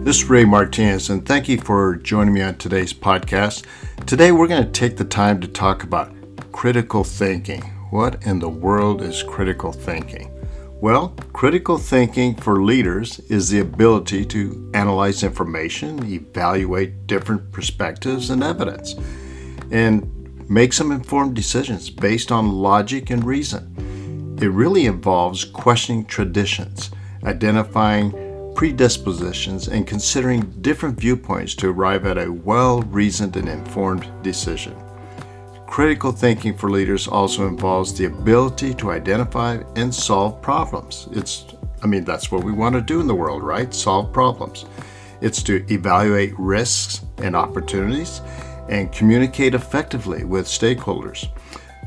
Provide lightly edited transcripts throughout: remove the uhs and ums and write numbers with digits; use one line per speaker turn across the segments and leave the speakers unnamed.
This is Ray Martinez, and thank you for joining me on today's podcast. Today, we're going to take the time to talk about critical thinking. What in the world is critical thinking? Well, critical thinking for leaders is the ability to analyze information, evaluate different perspectives and evidence, and make some informed decisions based on logic and reason. It really involves questioning traditions, identifying predispositions, and considering different viewpoints to arrive at a well-reasoned and informed decision. Critical thinking for leaders also involves the ability to identify and solve problems. That's what we want to do in the world, right? Solve problems. It's to evaluate risks and opportunities and communicate effectively with stakeholders.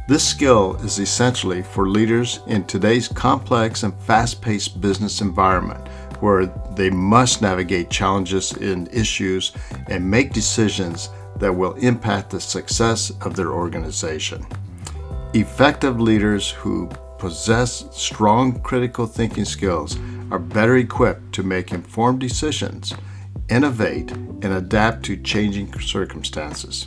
This skill is essentially for leaders in today's complex and fast-paced business environment, where they must navigate challenges and issues and make decisions that will impact the success of their organization. Effective leaders who possess strong critical thinking skills are better equipped to make informed decisions, innovate, and adapt to changing circumstances.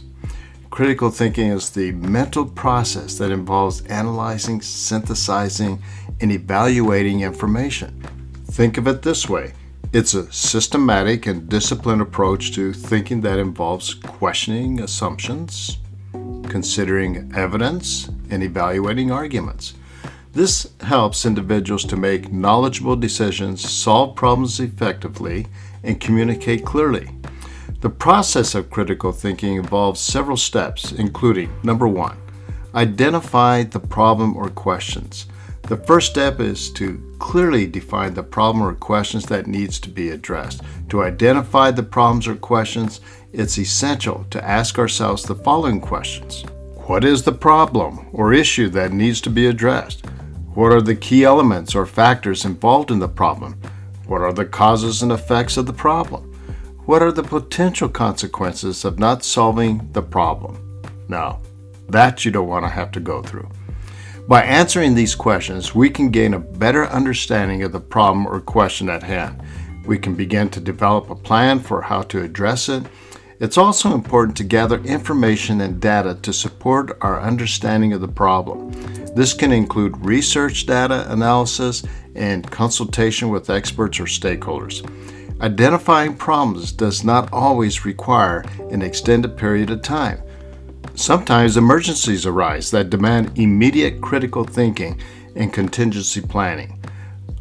Critical thinking is the mental process that involves analyzing, synthesizing, and evaluating information. Think of it this way. It's a systematic and disciplined approach to thinking that involves questioning assumptions, considering evidence, and evaluating arguments. This helps individuals to make knowledgeable decisions, solve problems effectively, and communicate clearly. The process of critical thinking involves several steps, including, number one, identify the problem or questions. The first step is to clearly define the problem or questions that needs to be addressed. To identify the problems or questions, it's essential to ask ourselves the following questions. What is the problem or issue that needs to be addressed? What are the key elements or factors involved in the problem? What are the causes and effects of the problem? What are the potential consequences of not solving the problem? Now, that you don't want to have to go through. By answering these questions, we can gain a better understanding of the problem or question at hand. We can begin to develop a plan for how to address it. It's also important to gather information and data to support our understanding of the problem. This can include research, data analysis, and consultation with experts or stakeholders. Identifying problems does not always require an extended period of time. Sometimes emergencies arise that demand immediate critical thinking and contingency planning.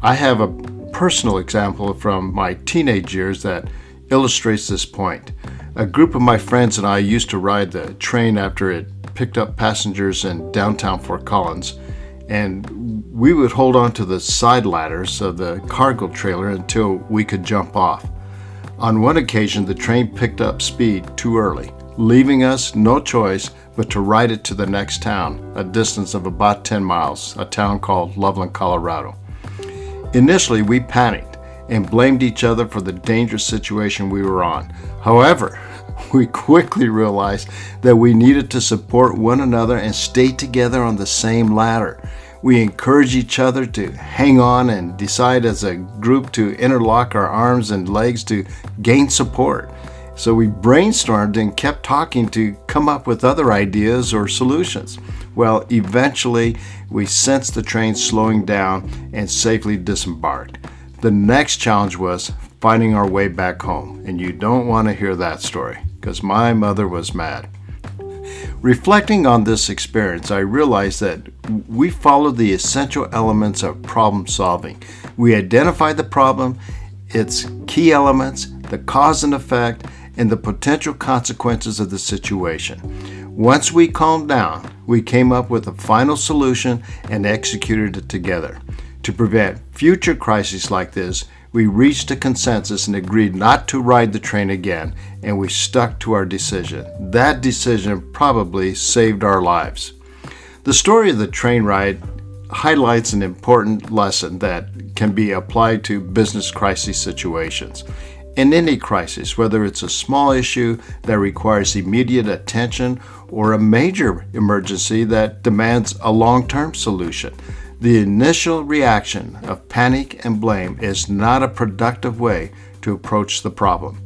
I have a personal example from my teenage years that illustrates this point. A group of my friends and I used to ride the train after it picked up passengers in downtown Fort Collins, and we would hold on to the side ladders of the cargo trailer until we could jump off. On one occasion, the train picked up speed too early, leaving us no choice but to ride it to the next town, a distance of about 10 miles, a town called Loveland, Colorado. Initially, we panicked and blamed each other for the dangerous situation we were on. However, we quickly realized that we needed to support one another and stay together on the same ladder. We encouraged each other to hang on and decide as a group to interlock our arms and legs to gain support. So we brainstormed and kept talking to come up with other ideas or solutions. Well, eventually we sensed the train slowing down and safely disembarked. The next challenge was finding our way back home, and you don't want to hear that story because my mother was mad. Reflecting on this experience, I realized that we followed the essential elements of problem solving. We identified the problem, its key elements, the cause and effect, and the potential consequences of the situation. Once we calmed down, we came up with a final solution and executed it together. To prevent future crises like this, we reached a consensus and agreed not to ride the train again, and we stuck to our decision. That decision probably saved our lives. The story of the train ride highlights an important lesson that can be applied to business crisis situations. In any crisis, whether it's a small issue that requires immediate attention or a major emergency that demands a long-term solution, the initial reaction of panic and blame is not a productive way to approach the problem.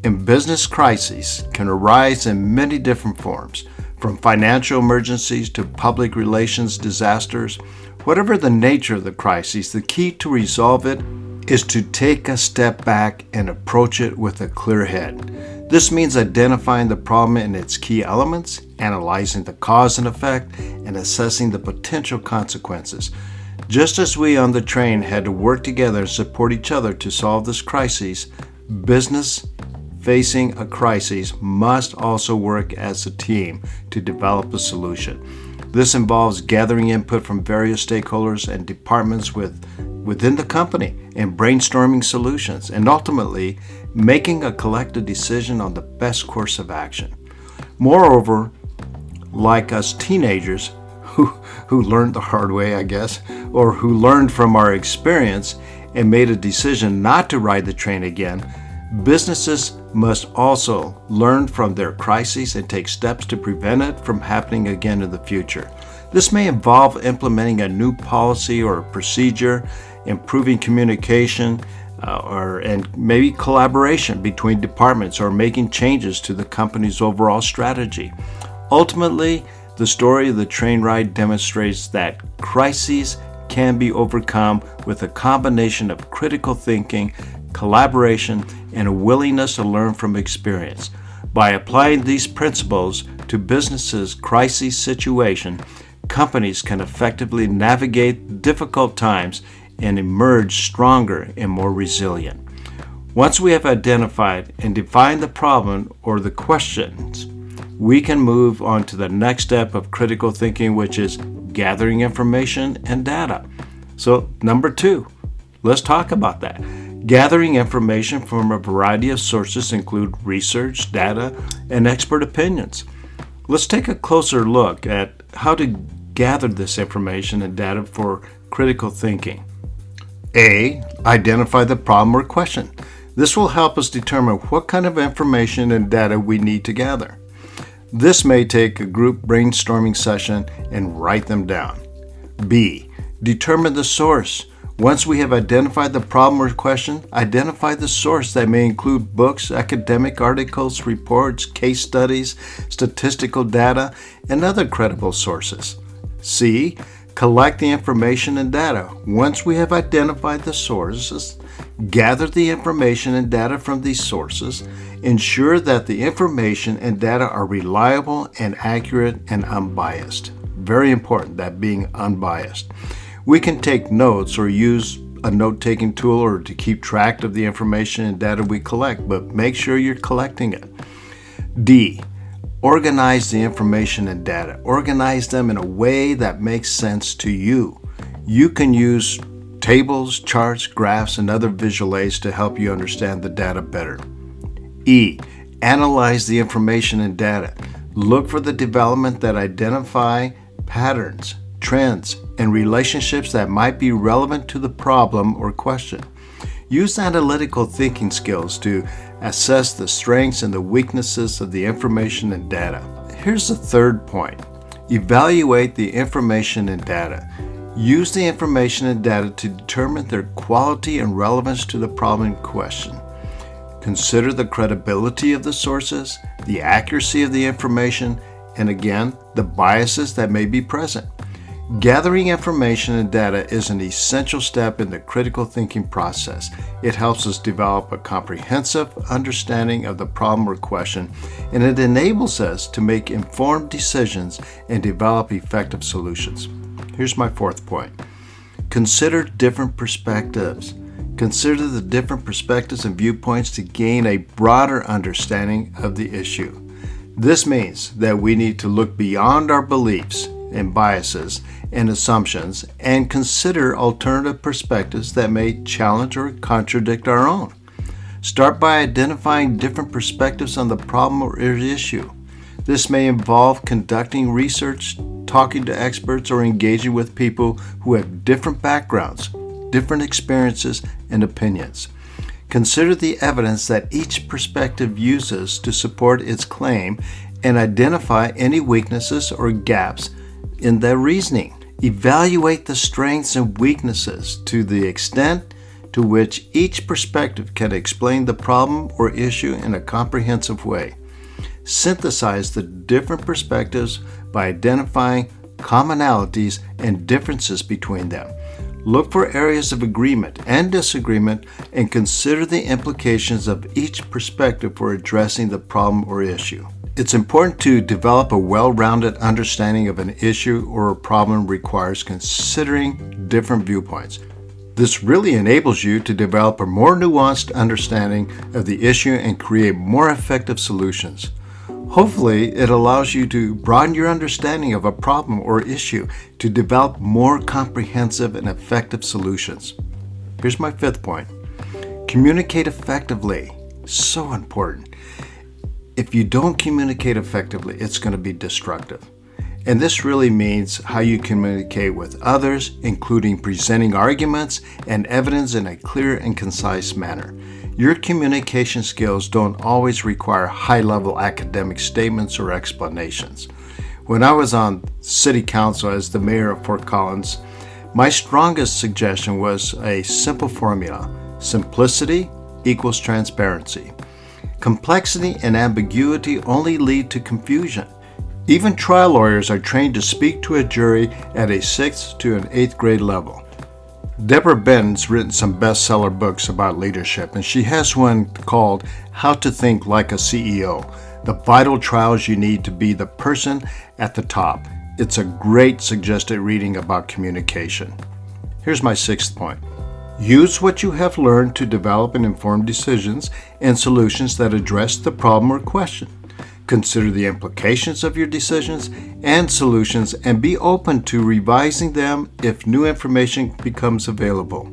In business, crises can arise in many different forms, from financial emergencies to public relations disasters. Whatever the nature of the crisis, the key to resolve it is to take a step back and approach it with a clear head. This means identifying the problem in its key elements, analyzing the cause and effect, and assessing the potential consequences. Just as we on the train had to work together and support each other to solve this crisis, business facing a crisis must also work as a team to develop a solution. This involves gathering input from various stakeholders and departments within the company and brainstorming solutions, and ultimately making a collective decision on the best course of action. Moreover, like us teenagers who learned the hard way, I guess, or who learned from our experience and made a decision not to ride the train again, businesses must also learn from their crises and take steps to prevent it from happening again in the future. This may involve implementing a new policy or procedure, improving communication, and maybe collaboration between departments, or making changes to the company's overall strategy. Ultimately, the story of the train ride demonstrates that crises can be overcome with a combination of critical thinking, collaboration, and a willingness to learn from experience. By applying these principles to businesses' crisis situation, companies can effectively navigate difficult times and emerge stronger and more resilient. Once we have identified and defined the problem or the questions, we can move on to the next step of critical thinking, which is gathering information and data. So, number 2, let's talk about that. Gathering information from a variety of sources include research, data, and expert opinions. Let's take a closer look at how to gather this information and data for critical thinking. A. Identify the problem or question. This will help us determine what kind of information and data we need to gather. This may take a group brainstorming session and write them down. B. Determine the source. Once we have identified the problem or question, identify the source. That may include books, academic articles, reports, case studies, statistical data, and other credible sources. C. Collect the information and data. Once we have identified the sources, gather the information and data from these sources. Ensure that the information and data are reliable and accurate and unbiased. Very important, that being unbiased. We can take notes or use a note-taking tool or to keep track of the information and data we collect, but make sure you're collecting it. D. Organize the information and data. Organize them in a way that makes sense to you. You can use tables, charts, graphs, and other visual aids to help you understand the data better. E. Analyze the information and data. Look for the development that identify patterns, trends, and relationships that might be relevant to the problem or question. Use analytical thinking skills to assess the strengths and the weaknesses of the information and data. Here's the third point. Evaluate the information and data. Use the information and data to determine their quality and relevance to the problem in question. Consider the credibility of the sources, the accuracy of the information, and again, the biases that may be present. Gathering information and data is an essential step in the critical thinking process. It helps us develop a comprehensive understanding of the problem or question, and it enables us to make informed decisions and develop effective solutions. Here's my fourth point. Consider different perspectives. Consider the different perspectives and viewpoints to gain a broader understanding of the issue. This means that we need to look beyond our beliefs and biases and assumptions and consider alternative perspectives that may challenge or contradict our own. Start by identifying different perspectives on the problem or issue. This may involve conducting research, talking to experts, or engaging with people who have different backgrounds, different experiences, and opinions. Consider the evidence that each perspective uses to support its claim and identify any weaknesses or gaps in their reasoning. Evaluate the strengths and weaknesses to the extent to which each perspective can explain the problem or issue in a comprehensive way. Synthesize the different perspectives by identifying commonalities and differences between them. Look for areas of agreement and disagreement and consider the implications of each perspective for addressing the problem or issue. It's important to develop a well-rounded understanding of an issue or a problem requires considering different viewpoints. This really enables you to develop a more nuanced understanding of the issue and create more effective solutions. Hopefully, it allows you to broaden your understanding of a problem or issue to develop more comprehensive and effective solutions. Here's my fifth point. Communicate effectively. So important. If you don't communicate effectively, it's going to be destructive. And this really means how you communicate with others, including presenting arguments and evidence in a clear and concise manner. Your communication skills don't always require high-level academic statements or explanations. When I was on City Council as the mayor of Fort Collins, my strongest suggestion was a simple formula: simplicity equals transparency. Complexity and ambiguity only lead to confusion. Even trial lawyers are trained to speak to a jury at a 6th to an 8th grade level. Deborah Benton's written some bestseller books about leadership, and she has one called How to Think Like a CEO, the vital trials you need to be the person at the top. It's a great suggested reading about communication. Here's my sixth point. Use what you have learned to develop and inform decisions and solutions that address the problem or question. Consider the implications of your decisions and solutions and be open to revising them if new information becomes available.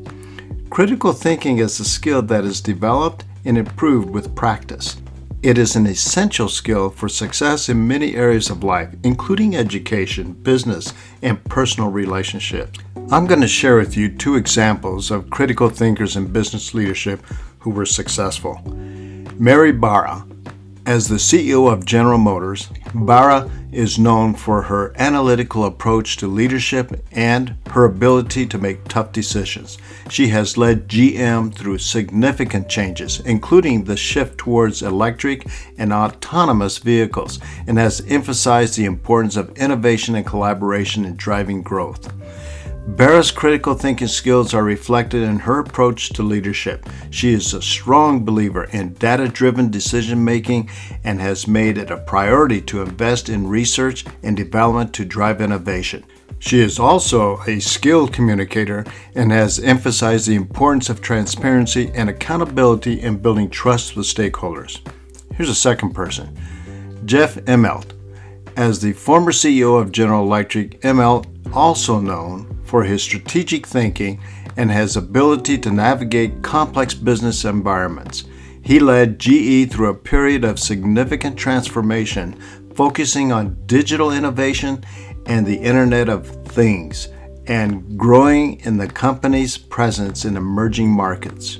Critical thinking is a skill that is developed and improved with practice. It is an essential skill for success in many areas of life, including education, business, and personal relationships. I'm going to share with you two examples of critical thinkers in business leadership who were successful. Mary Barra. As the CEO of General Motors, Barra is known for her analytical approach to leadership and her ability to make tough decisions. She has led GM through significant changes, including the shift towards electric and autonomous vehicles, and has emphasized the importance of innovation and collaboration in driving growth. Barra's critical thinking skills are reflected in her approach to leadership. She is a strong believer in data-driven decision-making and has made it a priority to invest in research and development to drive innovation. She is also a skilled communicator and has emphasized the importance of transparency and accountability in building trust with stakeholders. Here's a second person, Jeff Immelt. As the former CEO of General Electric, Immelt, also known for his strategic thinking and his ability to navigate complex business environments. He led GE through a period of significant transformation, focusing on digital innovation and the Internet of Things, and growing in the company's presence in emerging markets.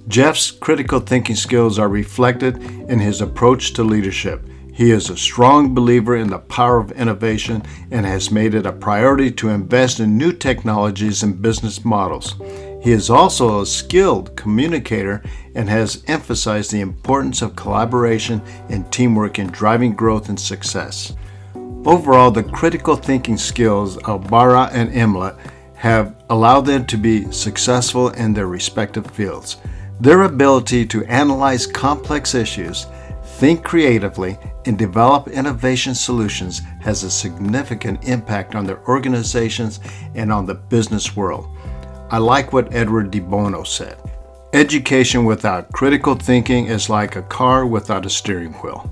Jeff's critical thinking skills are reflected in his approach to leadership. He is a strong believer in the power of innovation and has made it a priority to invest in new technologies and business models. He is also a skilled communicator and has emphasized the importance of collaboration and teamwork in driving growth and success. Overall, the critical thinking skills of Barra and Immelt have allowed them to be successful in their respective fields. Their ability to analyze complex issues, think creatively, and develop innovation solutions has a significant impact on their organizations and on the business world. I like what Edward de Bono said. Education without critical thinking is like a car without a steering wheel.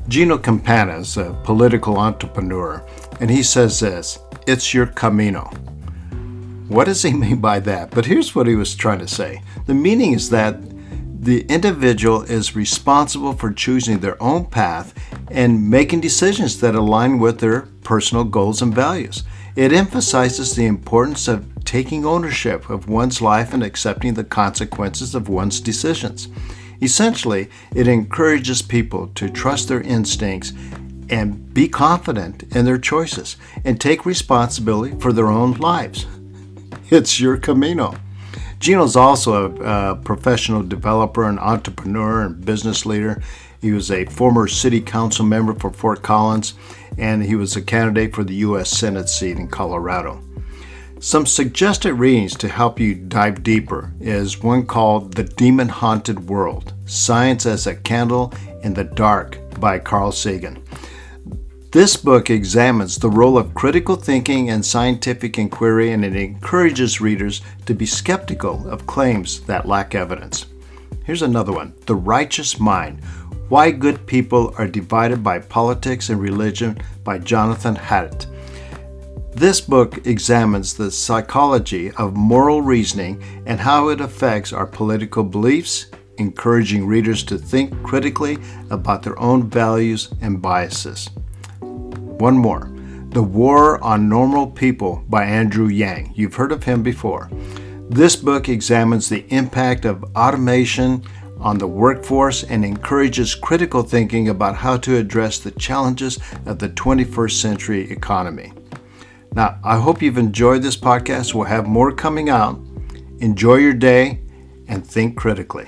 Gino Campana is a political entrepreneur, and he says this: it's your camino. What does he mean by that? But here's what he was trying to say. The meaning is that the individual is responsible for choosing their own path and making decisions that align with their personal goals and values. It emphasizes the importance of taking ownership of one's life and accepting the consequences of one's decisions. Essentially, it encourages people to trust their instincts and be confident in their choices and take responsibility for their own lives. It's your camino. Gino's also a professional developer, an entrepreneur, and business leader. He was a former city council member for Fort Collins, and he was a candidate for the U.S. Senate seat in Colorado. Some suggested readings to help you dive deeper is one called The Demon Haunted World, Science as a Candle in the Dark by Carl Sagan. This book examines the role of critical thinking and scientific inquiry, and it encourages readers to be skeptical of claims that lack evidence. Here's another one, The Righteous Mind, Why Good People Are Divided by Politics and Religion by Jonathan Haidt. This book examines the psychology of moral reasoning and how it affects our political beliefs, encouraging readers to think critically about their own values and biases. One more, The War on Normal People by Andrew Yang. You've heard of him before. This book examines the impact of automation on the workforce and encourages critical thinking about how to address the challenges of the 21st century economy. Now, I hope you've enjoyed this podcast. We'll have more coming out. Enjoy your day and think critically.